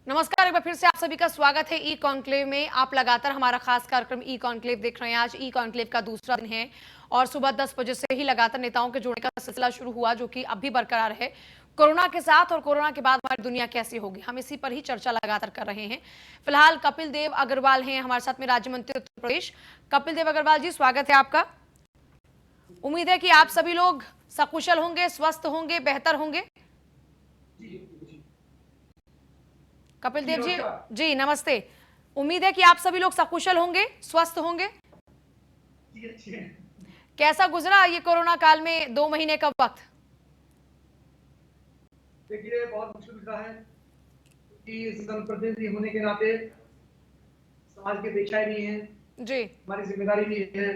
नमस्कार, एक बार फिर से आप सभी का स्वागत है ई कॉन्क्लेव में। आप लगातार हमारा खास कार्यक्रम ई कॉन्क्लेव देख रहे हैं। आज ई कॉन्क्लेव का दूसरा दिन है और सुबह 10 बजे से ही लगातार नेताओं के जुड़ने का सिलसिला शुरू हुआ, जो कि अब भी बरकरार है। कोरोना के साथ और कोरोना के बाद हमारी दुनिया कैसी होगी, हम इसी पर ही चर्चा लगातार कर रहे हैं। फिलहाल कपिल देव अग्रवाल हैं हमारे साथ में, राज्य मंत्री उत्तर प्रदेश। कपिल देव अग्रवाल जी, स्वागत है आपका। उम्मीद है कि आप सभी लोग सकुशल होंगे, स्वस्थ होंगे, बेहतर होंगे। कपिल देव जी, जी नमस्ते। उम्मीद है कि आप सभी लोग सकुशल होंगे, स्वस्थ होंगे। कैसा गुजरा ये कोरोना काल में 2 महीने का वक्त? देखिए, बहुत मुश्किल गुजरा है कि जनप्रतिनिधि होने के नाते समाज की अपेक्षाएं भी हैं जी। हमारी जिम्मेदारी भी है।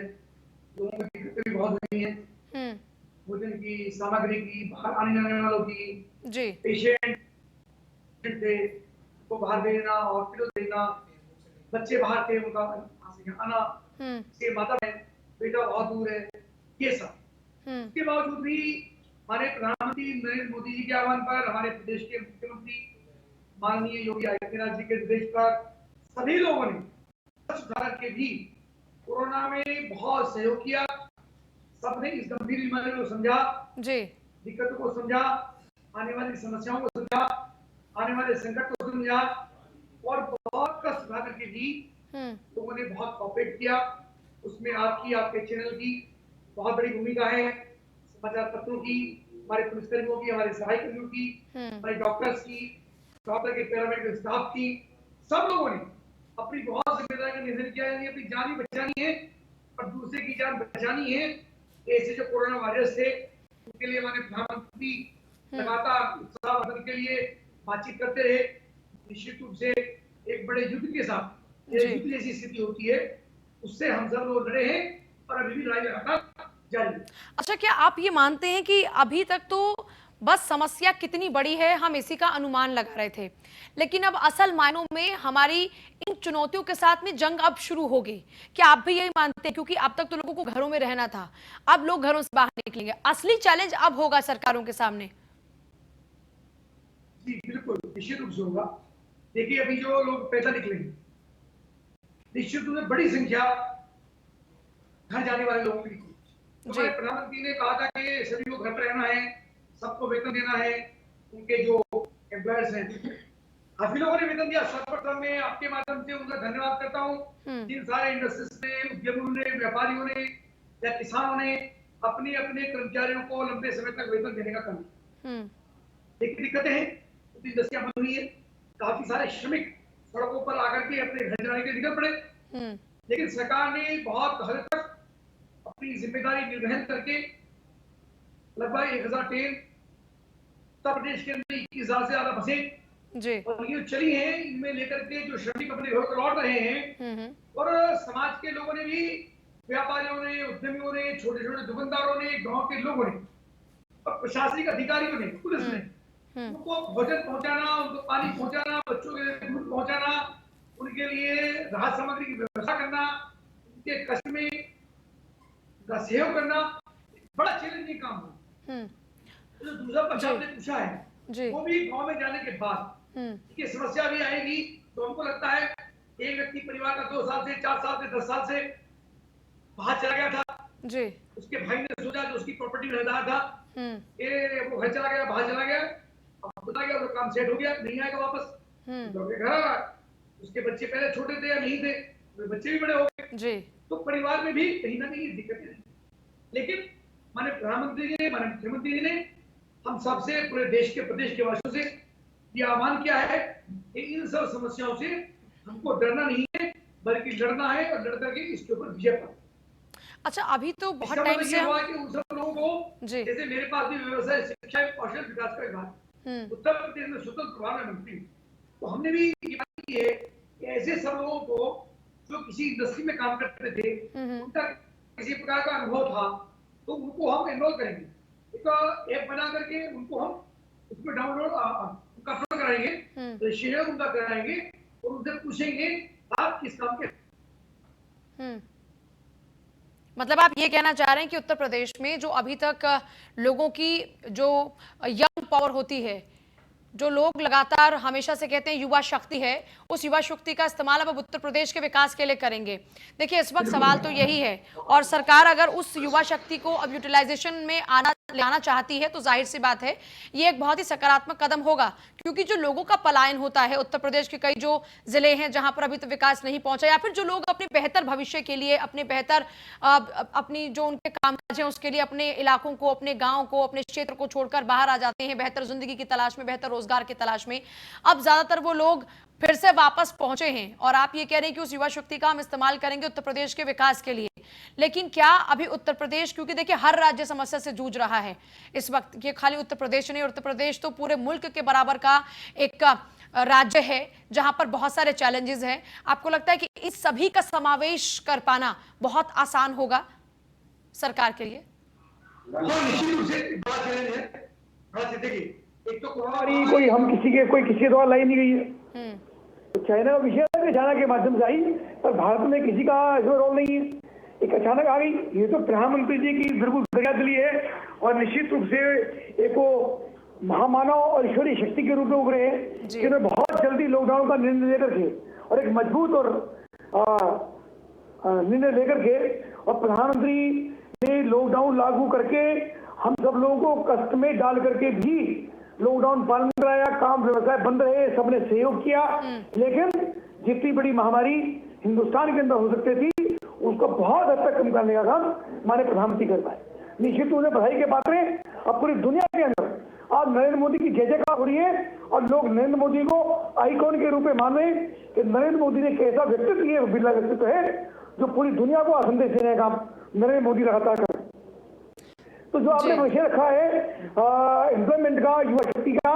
लोगों की दिक्कतें भी बहुत हुई हैं, हम्म। भोजन की, सामग्री की, बाहर आने जाने वालों की, जी। पेशेंट थे को बाहर भेजना, हॉस्पिटल भेजना, बच्चे बाहर थे उनका आना, से माता बेटा बहुत दूर है, ये सब। इसके बावजूद भी हमारे प्रधानमंत्री नरेंद्र मोदी जी के आह्वान पर, हमारे प्रदेश के मुख्यमंत्री माननीय योगी आदित्यनाथ जी के निर्देश पर सभी लोगों ने भारत के भी कोरोना में बहुत सहयोग किया। सबने इस गंभीर बीमारी को समझा, जी, दिक्कतों को समझा, आने वाली समस्याओं को समझा, आने वाले संकट को समझा और बहुत कष्ट उठा करके भी लोगों ने बहुत कोऑपरेट किया। उसमें आपकी, आपके चैनल की बहुत बड़ी भूमिका है, समाचार पत्रों की, हमारे पुलिसकर्मियों की, हमारे सहायक कर्मियों की, हमारे डॉक्टर्स की, डॉक्टर के पैरामेडिकल स्टाफ की, सब लोगों ने अपनी बहुत जिम्मेदारी का निर्वहन किया है। अपनी जान भी बचानी है और दूसरे की जान बचानी है। ऐसे जो कोरोना वायरस थे उनके लिए हमारे प्रधानमंत्री लगातार उत्साहवर्धन के लिए बातचीत करते रहे। निश्चित रूप से एक बड़े युद्ध के साथ, एक युद्ध जैसी स्थिति होती है, उससे हम सब लोग लड़े हैं और अभी भी लड़ाई लगातार जारी है। अच्छा, क्या आप ये मानते हैं कि अभी तक तो बस समस्या कितनी बड़ी है हम इसी का अनुमान लगा रहे थे, लेकिन अब असल मायनों में हमारी इन चुनौतियों के साथ में जंग अब शुरू होगी? क्या आप भी यही मानते हैं? क्योंकि अब तक तो लोगों को घरों में रहना था, अब लोग घरों से बाहर निकलेंगे, असली चैलेंज अब होगा सरकारों के सामने। जी बिल्कुल, निश्चित रूप से होगा। देखिए, अभी जो लोग पैदल निकलेंगे, निश्चित रूप से बड़ी संख्या घर जाने वाले लोगों की। तो हमारे प्रधानमंत्री ने कहा था कि सभी को घर पर रहना है, सबको वेतन देना है, उनके जो एम्प्लॉयर्स हैं। काफी लोगों ने वेतन दिया। सर्वप्रथम मैं आपके माध्यम से उनका धन्यवाद करता हूँ। जिन सारे इंडस्ट्रीज ने, उद्यमियों ने, व्यापारियों ने या किसानों ने अपने अपने कर्मचारियों को लंबे समय तक वेतन देने का काम किया। लेकिन दिक्कतें हैं, इंडस्ट्रियां बंद हुई है, काफी सारे श्रमिक सड़कों पर आकर के अपने घर जाने के लिए निकल पड़े। लेकिन सरकार ने बहुत हद तक अपनी जिम्मेदारी निर्वहन करके लगभग 1000 ट्रेन उत्तर प्रदेश के अंदर 21,000 से ज्यादा बसें और ये चली हैं, इनमें लेकर के जो श्रमिक अपने घर को लौट रहे हैं। और समाज के लोगों ने भी, व्यापारियों ने, उद्यमियों ने, छोटे छोटे दुकानदारों ने, गांव के लोगों ने और प्रशासनिक अधिकारियों ने, पुलिस ने उनको भोजन पहुंचाना, उनको पानी पहुंचाना, बच्चों के लिए दूध पहुंचाना, उनके लिए राहत सामग्री की व्यवस्था करना, उनके कष्ट में का सहयोग करना बड़ा चैलेंजिंग काम है। तो जो दूसरा प्रश्न आपने पूछा है, वो भी गांव में जाने के बाद ये समस्या भी आएगी। तो हमको लगता है एक व्यक्ति परिवार का 2 साल से, 4 साल से, 10 साल से बाहर चला गया था, जी, उसके भाई ने सोचा जो उसकी प्रॉपर्टी में रह था, वो घर चला गया, बाहर चला गया, अब चला गया, तो काम सेट हो गया, नहीं आएगा वापस, तो घर उसके बच्चे पहले छोटे थे या नहीं थे, बच्चे भी बड़े हो गए, जी, तो परिवार में भी कहीं ना कहीं दिक्कतें हैं। लेकिन माननीय प्रधानमंत्री जी ने, माननीय मुख्यमंत्री जी ने हम सबसे, पूरे देश के, प्रदेश के वासियों से ये आह्वान किया है कि इन सब समस्याओं से हमको डरना नहीं है, बल्कि लड़ना है और लड़ करके इसके ऊपर विजय पाना। अच्छा, अभी तो बहुत टाइम से हुआ कि उन सब लोगों को, जैसे मेरे पास भी व्यवसाय, शिक्षा एवं कौशल विकास का विभाग उत्तर प्रदेश में स्वतंत्र प्रभार में मंत्री, तो हमने भी ये बात की है कि ऐसे सब लोगों को जो किसी इंडस्ट्री में काम करते थे, उनका किसी प्रकार का अनुभव था, तो उनको हम एनरोल करेंगे, एक ऐप बना करके उनको हम उसमें डाउनलोड उनका अपलोड कराएंगे, रजिस्ट्रेशन उनका कराएंगे और उनसे पूछेंगे आप किस काम के। मतलब आप ये कहना चाह रहे हैं कि उत्तर प्रदेश में जो अभी तक लोगों की जो यंग पावर होती है, जो लोग लगातार हमेशा से कहते हैं युवा शक्ति है, उस युवा शक्ति का इस्तेमाल अब उत्तर प्रदेश के विकास के लिए करेंगे। देखिए इस वक्त सवाल तो यही है, और सरकार अगर उस युवा शक्ति को अब यूटिलाइजेशन में लाना चाहती है तो जाहिर सी बात है ये एक बहुत ही सकारात्मक कदम होगा, क्योंकि जो लोगों का पलायन होता है उत्तर प्रदेश के कई जो जिले हैं जहां पर अभी तो विकास नहीं पहुंचा, या फिर जो लोग अपने बेहतर भविष्य के लिए, अपने बेहतर अपनी जो उनके कामकाज हैं उसके लिए अपने इलाकों को, अपने गांव को, अपने क्षेत्र को छोड़कर बाहर आ जाते हैं बेहतर जिंदगी की तलाश में, बेहतर रोजगार की तलाश में, अब ज्यादातर वो लोग फिर से वापस पहुंचे हैं। और आप ये कह रहे हैं कि उस युवा शक्ति का हम इस्तेमाल करेंगे उत्तर प्रदेश के विकास के लिए, लेकिन क्या अभी उत्तर प्रदेश, क्योंकि देखिए हर राज्य समस्या से जूझ रहा है इस वक्त, ये खाली उत्तर प्रदेश नहीं, उत्तर प्रदेश तो पूरे मुल्क के बराबर का एक राज्य है जहां पर बहुत सारे चैलेंजेस हैं। आपको लगता है कि इस सभी का समावेश कर पाना बहुत आसान होगा सरकार के लिए? निश्चित रूप से बड़ा चैलेंज है। देखिए एक तो कोई हम किसी के द्वारा लाई नहीं गई है, तो चाइना का विषय है, चाइना के माध्यम से आई, पर भारत में किसी का इसमें रोल नहीं है, एक अचानक आ गई। ये तो प्रधानमंत्री जी की बिल्कुल दरियादिली है, और निश्चित रूप से एक वो महामानव और ईश्वरीय शक्ति के रूप में उभरे हैं, जिन्होंने बहुत जल्दी लॉकडाउन का निर्णय लेकर के और एक मजबूत और निर्णय लेकर के, और प्रधानमंत्री ने लॉकडाउन लागू करके हम सब लोगों को कष्ट में डाल करके भी लॉकडाउन पालन कराया, काम व्यवसाय बंद रहे, सबने सहयोग किया, लेकिन जितनी बड़ी महामारी हिंदुस्तान के अंदर हो सकती थी उसको बहुत हद तक कम करने का काम माननीय प्रधानमंत्री कर पाए। निश्चित रूप से बधाई के पात्र हैं। अब पूरी दुनिया के अंदर आज नरेंद्र मोदी की जय जयकार हो रही है, और लोग नरेंद्र मोदी को आइकॉन के रूप में मान रहे हैं कि नरेंद्र मोदी ने कैसा व्यक्तित्व, ये बिरला व्यक्तित्व है जो पूरी दुनिया को संदेश देने का काम नरेंद्र मोदी लगातार कर। तो जो आपने विषय रखा है एम्प्लॉयमेंट का, युवा शक्ति का,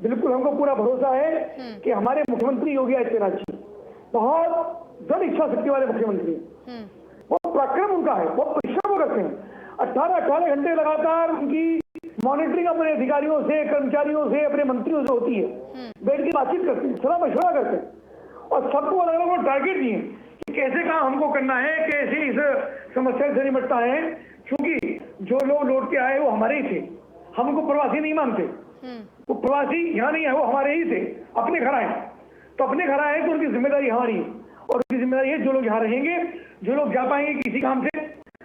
बिल्कुल हमको पूरा भरोसा है कि हमारे मुख्यमंत्री योगी आदित्यनाथ जी बहुत दृढ़ इच्छा शक्ति वाले मुख्यमंत्री हैं। वो पराक्रम उनका है, वो परिश्रम करते हैं, 18 घंटे लगातार उनकी मॉनिटरिंग अपने अधिकारियों से, कर्मचारियों से, अपने मंत्रियों से होती है, बैठ के बातचीत करते हैं, सलाह मशवरा करते हैं, और सबको अलग अलग टारगेट दिए कि कैसे काम हमको करना है, कैसे इस समस्या से निपटना है, क्योंकि जो लोग लौट के आए वो हमारे ही थे, हम उनको प्रवासी नहीं मानते, वो प्रवासी यहाँ नहीं है, वो हमारे ही थे, अपने घर आए, तो अपने घर आए तो उनकी जिम्मेदारी हमारी है, और उनकी जिम्मेदारी है जो लोग यहाँ रहेंगे, जो लोग जा पाएंगे किसी काम से,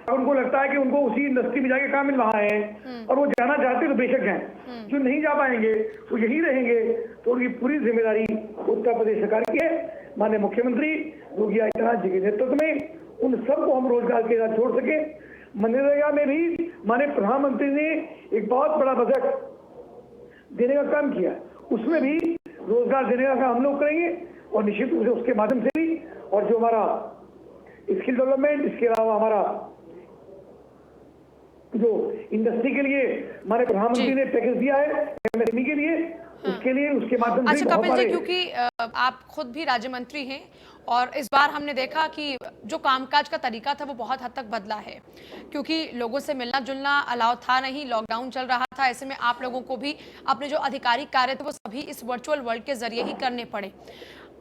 उनको लगता है कि उनको उसी इंडस्ट्री में जाके काम मिल रहा है और वो जाना चाहते हैं तो बेशक जाएं, जो नहीं जा पाएंगे तो यही रहेंगे, तो उनकी पूरी जिम्मेदारी उत्तर प्रदेश सरकार की है। माननीय मुख्यमंत्री योगी आदित्यनाथ जी के नेतृत्व में उन सबको हम रोजगार के साथ जोड़ सके। मनरेगा में भी माननीय प्रधानमंत्री ने एक बहुत बड़ा बजट देने का काम किया, उसमें भी रोजगार देने का काम हम लोग करेंगे, और निश्चित रूप से उसके माध्यम से भी, और जो हमारा स्किल डेवलपमेंट, इसके अलावा हमारा जो इंडस्ट्री के लिए हमारे प्रधानमंत्री ने पैकेज दिया है एमएसएमई के लिए, उसके लिए उसके माध्यम से। अच्छा कपिल जी, क्योंकि आप खुद भी राज्य मंत्री हैं, और इस बार हमने देखा कि जो कामकाज का तरीका था वो बहुत हद तक बदला है, क्योंकि लोगों से मिलना जुलना अलाउ था नहीं, लॉकडाउन चल रहा था, ऐसे में आप लोगों को भी अपने जो आधिकारिक कार्य थे वो सभी इस वर्चुअल वर्ल्ड के जरिए ही करने पड़े।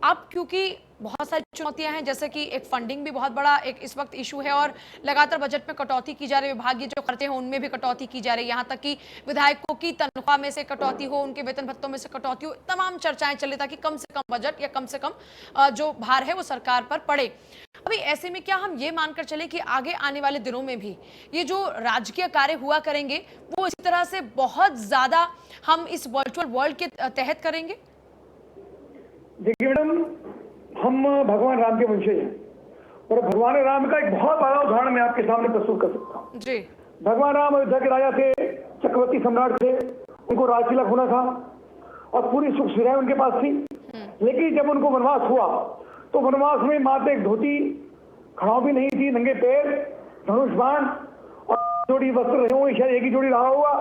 अब क्योंकि बहुत सारी चुनौतियां हैं, जैसे कि एक फंडिंग भी बहुत बड़ा एक इस वक्त इशू है, और लगातार बजट में कटौती की जा रही है, विभागीय जो खर्चे हैं उनमें भी कटौती की जा रही है, यहाँ तक कि विधायकों की तनख्वाह में से कटौती हो, उनके वेतन भत्तों में से कटौती हो, तमाम चर्चाएं चले ताकि कम से कम बजट या कम से कम जो भार है वो सरकार पर पड़े। अभी ऐसे में क्या हम ये मानकर चले कि आगे आने वाले दिनों में भी ये जो राजकीय कार्य हुआ करेंगे वो इसी तरह से बहुत ज्यादा हम इस वर्चुअल वर्ल्ड के तहत करेंगे? देखिए मैडम, हम भगवान राम के वंशज हैं, और भगवान राम का एक बहुत बड़ा उदाहरण मैं आपके सामने प्रस्तुत कर सकता हूँ जी। भगवान राम अयोध्या के राजा थे, चक्रवर्ती सम्राट थे, उनको राजतिलक होना था और पूरी सुख सुविधाएं उनके पास थी, लेकिन जब उनको वनवास हुआ तो वनवास में मात्र एक धोती, खड़ाव भी नहीं थी, नंगे पैर, धनुष बाण और जोड़ी वस्त्र रहे होंगे, शायद एक ही जोड़ी रहा होगा,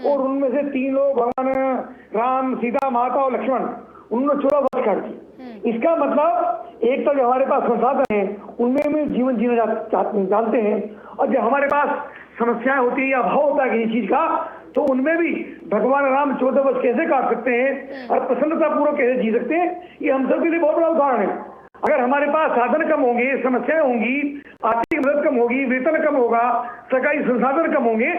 और उनमें से 3 लोग भगवान राम, सीता माता और लक्ष्मण, उन्होंने 14 वर्ष काट दी। इसका मतलब एक तो जो हमारे पास संसाधन है उनमें हम जीवन जीना जानते हैं, और जब हमारे पास समस्याएं होती है या अभाव होता है किसी चीज का, तो उनमें भी भगवान राम 14 वर्ष कैसे काट सकते हैं और प्रसन्नता पूर्वक कैसे जी सकते हैं, ये हम सब के लिए बहुत बड़ा उदाहरण है। अगर हमारे पास साधन कम होंगे, समस्याएं होंगी, आर्थिक मदद कम होगी, वेतन कम होगा, सरकारी संसाधन कम होंगे,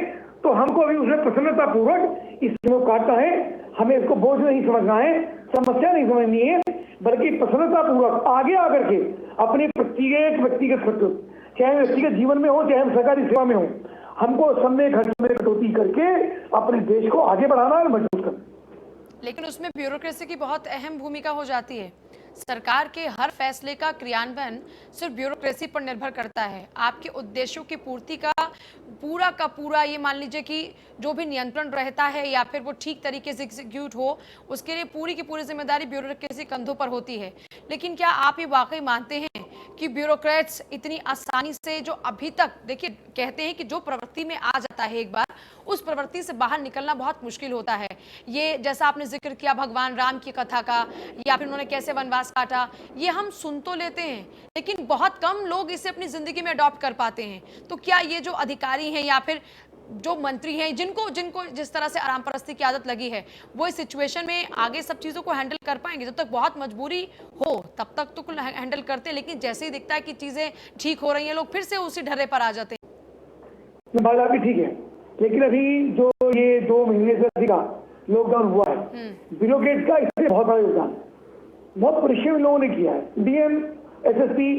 तो हमको अभी उसमें प्रसन्नता पूर्वक इसको काटना है। हमें इसको बोझ नहीं समझना है, समस्या नहीं समझनी है, बल्कि प्रसन्नता पूर्वक आगे आकर के अपने व्यक्तिगत खर्च, चाहे व्यक्तिगत जीवन में हो चाहे हम सरकारी सेवा में हो, हमको समय खर्च में कटौती करके अपने देश को आगे बढ़ाना है, मजबूत करना। लेकिन उसमें ब्यूरोक्रेसी की बहुत अहम भूमिका हो जाती है। सरकार के हर फैसले का क्रियान्वयन सिर्फ ब्यूरोक्रेसी पर निर्भर करता है। आपके उद्देश्यों की पूर्ति का पूरा ये मान लीजिए कि जो भी नियंत्रण रहता है या फिर वो ठीक तरीके से एग्जीक्यूट हो, उसके लिए पूरी की पूरी जिम्मेदारी ब्यूरोक्रेसी कंधों पर होती है। लेकिन क्या आप ये वाकई मानते हैं कि ब्यूरोक्रेट्स इतनी आसानी से, जो अभी तक देखिए कहते हैं कि जो प्रवृत्ति में आ जाता है एक बार, उस प्रवृत्ति से बाहर निकलना बहुत मुश्किल होता है। ये जैसा आपने जिक्र किया भगवान राम की कथा का, या फिर उन्होंने कैसे वनवास काटा, ये हम सुन तो लेते हैं लेकिन बहुत कम लोग इसे अपनी जिंदगी में अडॉप्ट कर पाते हैं। तो क्या ये जो अधिकारी हैं या फिर जो मंत्री हैं, जिनको जिनको जिस तरह से आराम परस्ती की आदत लगी है, वो इस सिचुएशन में आगे सब चीजों को हैंडल कर पाएंगे? जब तक बहुत मजबूरी हो तब तक तो कुल हैंडल करते हैं, लेकिन जैसे ही दिखता है कि चीजें ठीक हो रही हैं, लोग फिर से उसी ढर्रे पर आ जाते हैं। बात आपकी ठीक है, लेकिन अभी जो ये 2 महीने से अधिक लॉकडाउन हुआ है, ब्यूरोक्रेट का इससे बहुत बड़ा योगदान, बहुत परिश्रम लोगों ने किया है। डीएम एसएसपी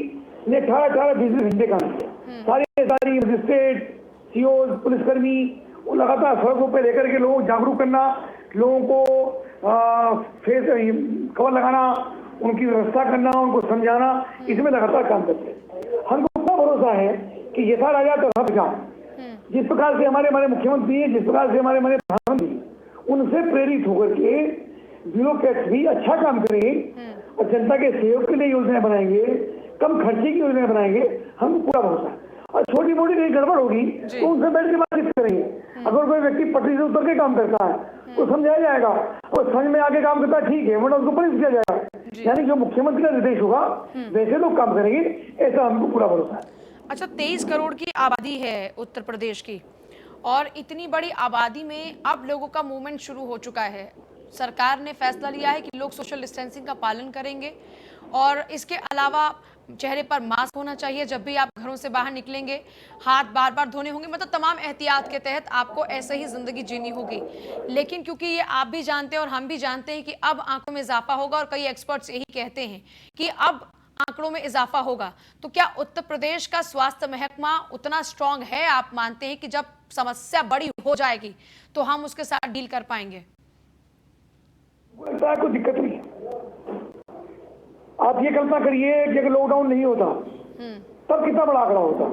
ने 18 20 घंटे काम किया, सारी मजिस्ट्रेट, सीओ, पुलिसकर्मी लगातार सड़कों पे लेकर के लोगों को जागरूक करना, लोगों को फेस कवर लगाना, उनकी व्यवस्था करना, उनको समझाना, इसमें लगातार काम करते हैं। हमको पूरा भरोसा है कि यथा राजा तथा प्रजा, जिस प्रकार से हमारे मुख्यमंत्री हैं, जिस प्रकार से हमारे प्रधानमंत्री, उनसे प्रेरित होकर के ब्यूरोक्रेट्स भी अच्छा काम करेंगे और जनता के सहयोग के लिए योजनाएं बनाएंगे, कम खर्चे की योजनाएं बनाएंगे, हमको पूरा भरोसा है। और छोटी मोटी कहीं गड़बड़ होगी तो उनसे बैठ के बातचीत करेंगे। अगर कोई व्यक्ति पटरी से उतर के काम करता है तो समझाया जाएगा, और समझ में आके काम करता है ठीक है, वरना उसको पनिश किया जाएगा। यानी जो मुख्यमंत्री का निर्देश होगा वैसे लोग काम करेंगे, ऐसा हमको पूरा भरोसा है। अच्छा, 23 करोड़ की आबादी है उत्तर प्रदेश की, और इतनी बड़ी आबादी में अब लोगों का मूवमेंट शुरू हो चुका है। सरकार ने फैसला लिया है कि लोग सोशल डिस्टेंसिंग का पालन करेंगे, और इसके अलावा चेहरे पर मास्क होना चाहिए जब भी आप घरों से बाहर निकलेंगे, हाथ बार बार धोने होंगे, मतलब तमाम एहतियात के तहत आपको ऐसे ही जिंदगी जीनी होगी। लेकिन क्योंकि ये आप भी जानते हैं और हम भी जानते हैं कि अब आंकड़ों में इजाफा होगा, और कई एक्सपर्ट्स यही कहते हैं कि अब आंकड़ों में इजाफा होगा, तो क्या उत्तर प्रदेश का स्वास्थ्य महकमा उतना स्ट्रांग है? आप मानते हैं कि जब समस्या बड़ी हो जाएगी तो हम उसके साथ डील कर पाएंगे? कोई दिक्कत नहीं है। आप ये कल्पना करिए कि अगर लॉकडाउन नहीं होता तब कितना बड़ा आंकड़ा होता।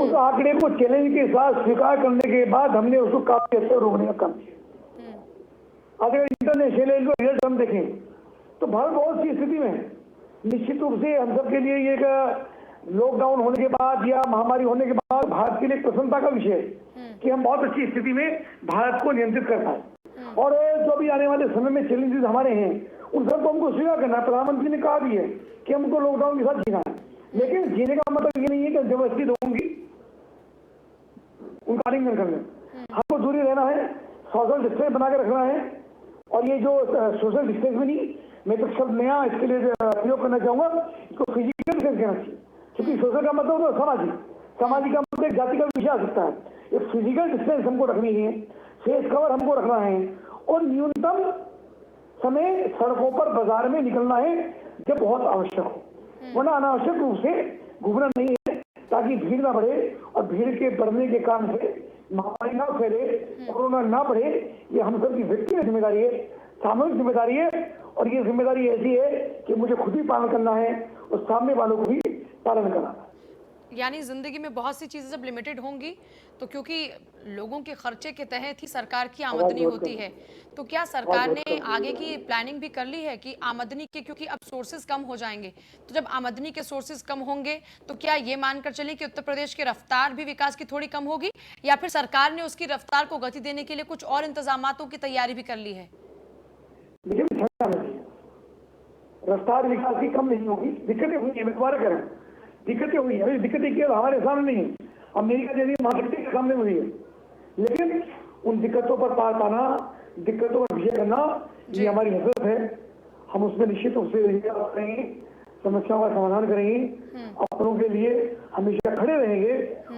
उस आंकड़े को चैलेंज के साथ स्वीकार करने के बाद हमने उसको काफी हद तक रोकने का काम किया। अगर इंटरनेशनल रिजल्ट हम देखें तो भारत बहुत सी स्थिति में है। निश्चित रूप से हम सब के लिए ये लॉकडाउन होने के बाद या महामारी होने के बाद भारत के लिए प्रसन्नता का विषय है कि हम बहुत अच्छी स्थिति में भारत को नियंत्रित कर पाए। और जो भी आने वाले समय में चैलेंजेस हमारे हैं उन सबको हमको स्वीकार करना है। प्रधानमंत्री ने कहा भी है कि हमको लॉकडाउन के साथ जीना है, लेकिन जीने का मतलब ये नहीं है कि जबरदस्ती होंगी उनका आलिंगन करना। हमको दूरी रहना है, सोशल डिस्टेंस बना के रखना है। और ये जो सोशल डिस्टेंस में नहीं, मैं तो शब्द नया इसके लिए प्रयोग करना चाहूंगा, इसको फिजिकल डिस्टेंस कहना चाहिए, क्योंकि सोशल का मतलब तो सामाजिक, सामाजिक का मतलब जाति का विषय आ सकता है। एक फिजिकल डिस्टेंस हमको रखनी है, फेस कवर हमको रखना है, और न्यूनतम समय सड़कों पर बाजार में निकलना है जब बहुत आवश्यक हो, वरना अनावश्यक रूप से घूमना नहीं है, ताकि भीड़ ना बढ़े। और भीड़ के बढ़ने के कारण से महामारी ना फैले, कोरोना ना बढ़े। ये हम सब की व्यक्तिगत जिम्मेदारी है, सामूहिक जिम्मेदारी है। और ये जिम्मेदारी ऐसी है कि मुझे खुद ही पालन करना है और सामने वालों को भी पालन करना है। यानी जिंदगी में बहुत सी चीजें जब लिमिटेड होंगी तो क्योंकि लोगों के खर्चे के तहत ही सरकार की आमदनी होती है, तो क्या सरकार ने आगे की प्लानिंग भी कर ली है कि आमदनी के, क्योंकि अब सोर्सेज कम हो जाएंगे, तो जब आमदनी के सोर्सेज कम होंगे तो क्या ये मानकर चलें कि उत्तर प्रदेश की रफ्तार भी विकास की थोड़ी कम होगी, या फिर सरकार ने उसकी रफ्तार को गति देने के लिए कुछ और इंतजामातों की तैयारी भी कर ली है? रफ्तार विकास की कम नहीं होगी, दिक्कतें हुई है, दोबारा करें, दिक्कतें हुई है। दिक्कतें केवल हमारे सामने नहीं है, अमेरिका जैसी महाशक्ति के सामने हुई है, लेकिन उन दिक्कतों पर पार पाना, दिक्कतों पर विजय करना, ये हमारी हसरत है। हम उसमें निश्चित रूप से करेंगे, समस्याओं का समाधान करेंगे, अपनों के लिए हमेशा खड़े रहेंगे,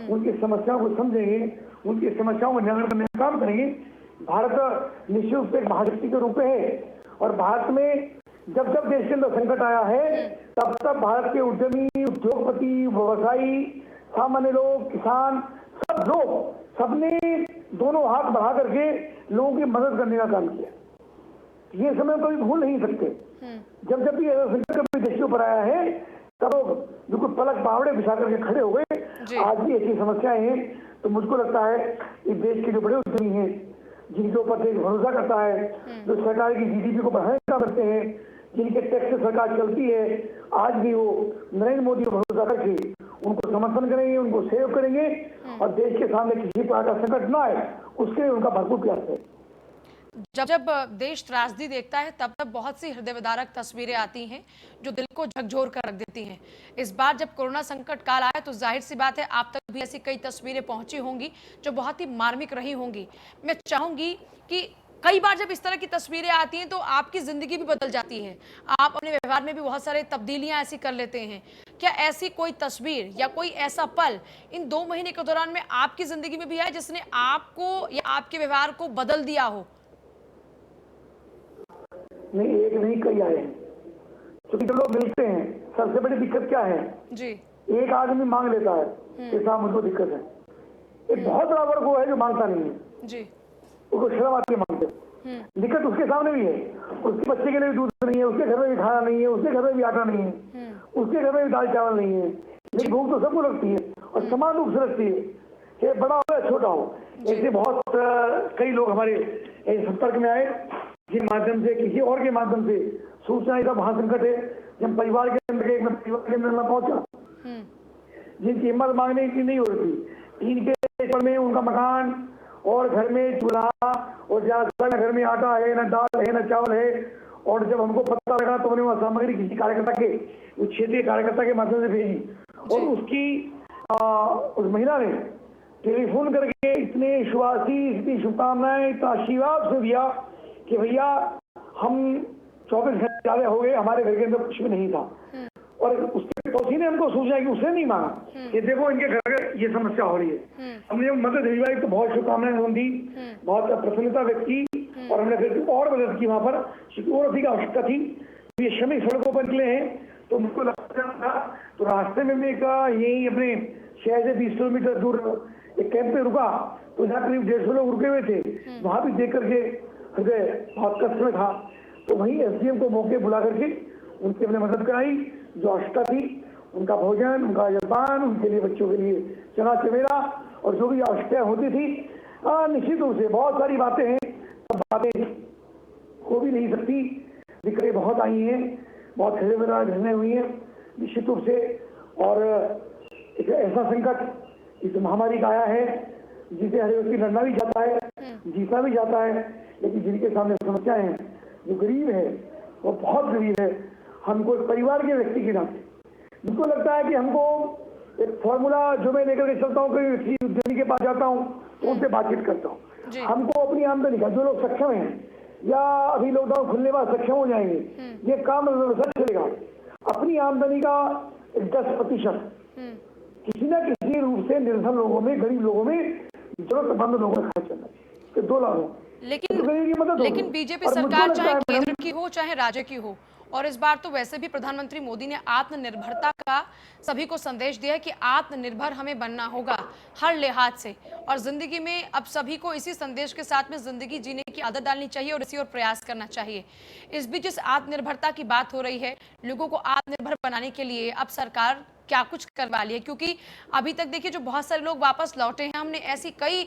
उनकी समस्याओं को समझेंगे, उनकी समस्याओं को निराकरण करने का काम करेंगे। भारत निश्चित रूप से एक महाशक्ति के रूप में है और भारत में जब जब देश के अंदर संकट आया है तब तब भारत के उद्यमी, उद्योगपति, व्यवसायी, सामान्य लोग, किसान, सब लोग सबने दोनों हाथ बढ़ा करके लोगों की मदद करने का काम किया। ये समय कभी भूल नहीं सकते। जब जब भी ऐसा संकट कभी देश के ऊपर आया है तब लोग बिल्कुल पलक पावड़े बिछा करके खड़े हो गए। आज भी ऐसी समस्याएं हैं तो मुझको लगता है इस देश के जो बड़े उद्यमी हैं, जिनके ऊपर देश भरोसा करता है, जो सरकार की जीडीपी को बढ़ाने का करते हैं, जिनके टैक्स से सरकार चलती है, आज भी वो नरेंद्र मोदी को भरोसा करके उनको समर्थन करेंगे, उनको सहयोग करेंगे और देश के सामने किसी प्रकार का संकट न आए उसके लिए उनका भरपूर प्रयास है। जब जब देश त्रासदी देखता है तब तब बहुत सी हृदय विदारक तस्वीरें आती हैं जो दिल को झकझोर कर रख देती हैं। इस बार जब कोरोना संकट काल आया तो जाहिर सी बात है आप तक भी ऐसी कई तस्वीरें पहुंची होंगी जो बहुत ही मार्मिक रही होंगी। मैं चाहूंगी कि कई बार जब इस तरह की तस्वीरें आती हैं तो आपकी जिंदगी भी बदल जाती है, आप अपने व्यवहार में भी बहुत सारे तब्दीलियां ऐसी कर लेते हैं। क्या ऐसी कोई तस्वीर या कोई ऐसा पल इन 2 महीने के दौरान में आपकी जिंदगी में भी आया जिसने आपको या आपके व्यवहार को बदल दिया हो? नहीं, एक नहीं कई आए हैं। क्योंकि जब लोग मिलते हैं सबसे बड़ी दिक्कत क्या है जी, एक आदमी मांग लेता है कि साहब मुझको दिक्कत है। एक बहुत बड़ा वर्ग वो है जो मांगता नहीं है जी, उसको शर्म आती है मांगते। दिक्कत उसके सामने भी है, उसके बच्चे के लिए भी दूध नहीं है, उसके घर में भी खाना नहीं है, उसके घर में भी आटा नहीं है, उसके घर में भी दाल चावल नहीं है। लेकिन भूख तो सबको लगती है और समान रूप से लगती है, चाहे बड़ा हो या छोटा हो। ऐसे बहुत कई लोग हमारे संपर्क में आए जिन माध्यम से किसी और के माध्यम से सूचना का महासंकट है। जब परिवार के अंदर मैं पहुंचा जिनकी हिम्मत मांगने की नहीं हो रही थी, इनके में उनका मकान और घर में चूल्हा और ज्यादा घर में आटा है, न दाल है, न चावल है। और जब हमको पता लगा तो मैंने वह सामग्री किसी कार्यकर्ता के क्षेत्रीय कार्यकर्ता के माध्यम से भेजी और उसकी उस महिला ने टेलीफोन करके इतने शुभाशीष, इतनी शुभकामनाएं, इतना आशीर्वाद से दिया कि भैया हम 24 घंटे ज्यादा हो गए, हमारे घर के अंदर कुछ भी नहीं था। और उसके पड़ोसी ने हमको सोचा कि उसने नहीं मांगा कि देखो इनके घर में ये समस्या हो रही है। हमने जब मदद भिजवाई तो बहुत शुभकामनाएं दी, बहुत प्रसन्नता व्यक्त की और हमने फिर और मदद की। वहां पर सिक्योरिटी की आवश्यकता थी। ये श्रमिक सड़कों पर निकले हैं तो मुझको लगता था तो रास्ते में मैं यही अपने शहर से 20 किलोमीटर दूर एक कैंप पे रुका तो जहाँ करीब 150 लोग रुके हुए थे। वहां भी देख करके हृदय बहुत कष्ट में था। तो वहीं एसडीएम को मौके बुला करके उनकी हमने मदद कराई। जो आवश्यकता थी उनका भोजन, उनका जलपान, उनके लिए बच्चों के लिए चना चमेला और जो भी आवश्यकता होती थी। निश्चित रूप से बहुत सारी बातें हैं, सब बातें हो भी नहीं सकती। दिक्कतें बहुत आई हैं, बहुत घटनाएं हुई हैं निश्चित रूप से। और एक ऐसा संकट इस महामारी का आया है जिसे हर व्यक्ति लड़ना भी चाहता है, जीतना भी चाहता है, लेकिन जिनके सामने समस्याएं हैं, जो गरीब है वो बहुत गरीब है। हमको एक परिवार के व्यक्ति के नाते मुझको लगता है कि हमको एक फॉर्मूला जो मैं लेकर के चलता हूँ, कहीं व्यक्ति उद्यमी के पास जाता हूँ तो उनसे बातचीत करता हूँ। हमको अपनी आमदनी का जो लोग सक्षम हैं या अभी लॉकडाउन खुलने बाद सक्षम हो जाएंगे, ये काम व्यवस्था चलेगा। अपनी आमदनी का 10% किसी न किसी रूप से निर्धन लोगों में, गरीब लोगों में, जरूरतमंद लोगों में खर्च करना चाहिए। तो 2 लाख हो। लेकिन बीजेपी सरकार चाहे केंद्र की हो चाहे राज्य की हो, और इस बार तो वैसे भी प्रधानमंत्री मोदी ने आत्मनिर्भरता का सभी को संदेश दिया है कि आत्मनिर्भर हमें बनना होगा हर लिहाज से। और जिंदगी में अब सभी को इसी संदेश के साथ में जिंदगी जीने की आदत डालनी चाहिए और इसी ओर प्रयास करना चाहिए। इस बीच इस आत्मनिर्भरता की बात हो रही है, लोगों को आत्मनिर्भर बनाने के लिए अब सरकार क्या कुछ करवा ली है, क्योंकि अभी तक देखिए जो बहुत सारे लोग वापस लौटे हैं, हमने ऐसी कई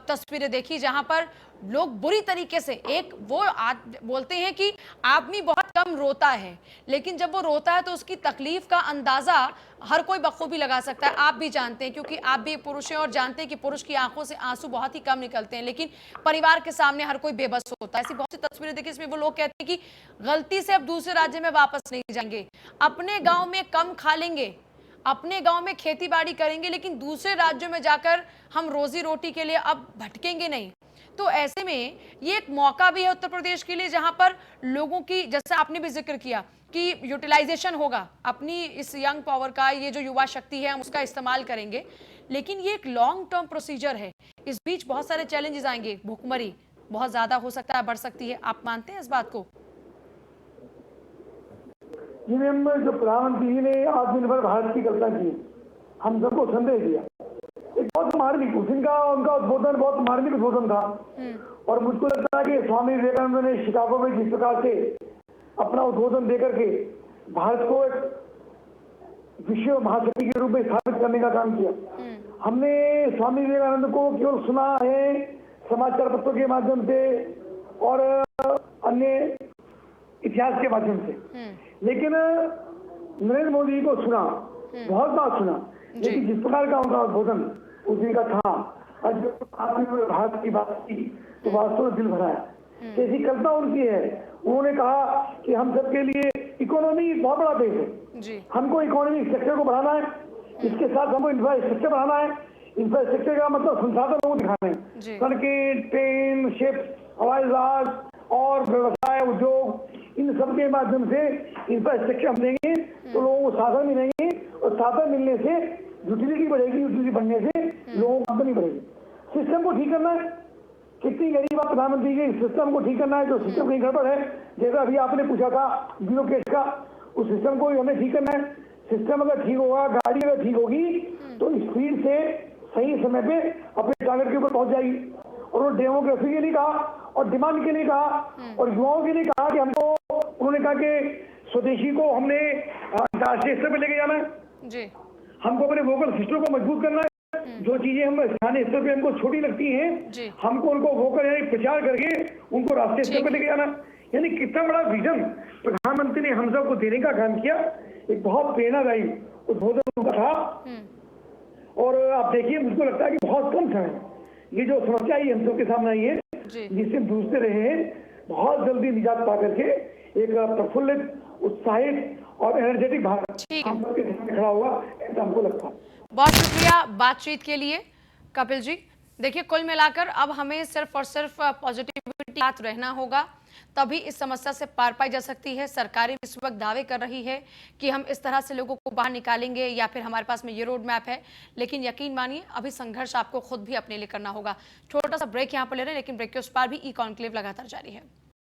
तस्वीरें देखी जहां पर लोग बुरी तरीके से बोलते हैं कि आदमी बहुत कम रोता है, लेकिन जब वो रोता है तो उसकी तकलीफ का अंदाजा हर कोई बखूबी लगा सकता है। आप भी जानते हैं क्योंकि आप भी एक पुरुष हैं और जानते हैं कि पुरुष की आंखों से आंसू बहुत ही कम निकलते हैं, लेकिन परिवार के सामने हर कोई बेबस होता है। ऐसी बहुत सी तस्वीरें देखी इसमें वो लोग कहते हैं कि गलती से अब दूसरे राज्य में वापस नहीं जाएंगे, अपने गाँव में कम खा लेंगे, अपने गांव में खेती बाड़ी करेंगे, लेकिन दूसरे राज्यों में जाकर हम रोजी रोटी के लिए अब भटकेंगे नहीं। तो ऐसे में ये एक मौका भी है उत्तर प्रदेश के लिए जहां पर लोगों की, जैसे आपने भी जिक्र किया कि यूटिलाइजेशन होगा अपनी इस यंग पावर का, ये जो युवा शक्ति है हम उसका इस्तेमाल करेंगे, लेकिन ये एक लॉन्ग टर्म प्रोसीजर है। इस बीच बहुत सारे चैलेंजेस आएंगे, भूखमरी बहुत ज्यादा हो सकता है, बढ़ सकती है। आप मानते हैं इस बात को? जी मैम, जो प्रधानमंत्री जी ने आज दिन भर भारत की कल्पना की, हम सबको संदेश दिया, एक बहुत मार्मिक, उस दिन का उनका उद्बोधन बहुत मार्मिक उद्बोधन था। और मुझको लगता है कि स्वामी विवेकानंद ने शिकागो में जिस प्रकार से अपना उद्बोधन देकर के भारत को एक विश्व महाशक्ति के रूप में स्थापित करने का काम किया। हमने स्वामी विवेकानंद को केवल सुना है समाचार पत्रों के माध्यम से और अन्य इतिहास के माध्यम से, लेकिन नरेंद्र मोदी जी को सुना, बहुत बार सुना, लेकिन जिस प्रकार का उनका उद्बोधन उस दिन का था, आज जब आपने भारत की बात की तो वास्तव में दिल भराया। कैसी कल्पना उनकी है। उन्होंने कहा कि हम सबके लिए इकोनॉमी एक बहुत बड़ा देश है, हमको इकोनॉमिक सेक्टर को बढ़ाना है, इसके साथ हमको इंफ्रास्ट्रक्चर बढ़ाना है। इंफ्रास्ट्रक्चर का मतलब संसाधन को दिखाना है, सड़कें, ट्रेन, शिप, हवाई जहाज और व्यवसाय, उद्योग, इन सब के माध्यम से इंफ्रास्ट्रक्चर हम देंगे तो लोगों को साधन मिलेंगे, और साधन मिलने से यूटिलिटी बढ़ेगी, यूटिलिटी बढ़ने से लोगों को आमदनी बढ़ेगी। सिस्टम को ठीक करना है, कितनी गरीब आप प्रधानमंत्री के सिस्टम को ठीक करना है, जो सिस्टम कहीं गड़बड़ है, जैसा अभी आपने पूछा था ब्यूरोक्रेट का, उस सिस्टम को हमें ठीक करना है। सिस्टम अगर ठीक होगा, गाड़ी अगर ठीक होगी तो स्पीड से सही समय पे अपने टारगेट के ऊपर पहुंच जाएगी। और वो डेमोग्राफी के लिए कहा और डिमांड के लिए कहा और युवाओं के लिए कहा कि हमको, उन्होंने कहा कि स्वदेशी को हमने अंतर्राष्ट्रीय स्तर पर लेके जाना है, हमको अपने वोकल सिस्टम को मजबूत करना है। जो चीजें हम स्थानीय स्तर पे हमको छोटी लगती हैं, हमको उनको वोकल यानी प्रचार करके उनको राष्ट्रीय स्तर पर लेके जाना। यानी कितना बड़ा विजन प्रधानमंत्री ने हम सबको देने का काम किया। एक बहुत प्रेरणादायी उद्बोधन उनका था। और आप देखिए, मुझको लगता है कि बहुत कम समय ये जो समस्या आई हम सबके सामने आई है, जिससे जूझते रहे हैं, बहुत जल्दी निजात पा करके एक प्रफुल्लित, उत्साहित और एनर्जेटिक भारत हम सबके सामने खड़ा हुआ, ऐसा हमको लगता है। बहुत शुक्रिया बातचीत के लिए कपिल जी। देखिए, कुल मिलाकर अब हमें सिर्फ और सिर्फ पॉजिटिविटी साथ रहना होगा, तभी इस समस्या से पार पाई जा सकती है। सरकारें इस वक्त दावे कर रही है कि हम इस तरह से लोगों को बाहर निकालेंगे या फिर हमारे पास में ये रोड मैप है, लेकिन यकीन मानिए अभी संघर्ष आपको खुद भी अपने लिए करना होगा। छोटा सा ब्रेक यहाँ पर ले रहे हैं, लेकिन ब्रेक के उस पार भी ई कॉन्क्लेव लगातार जारी है।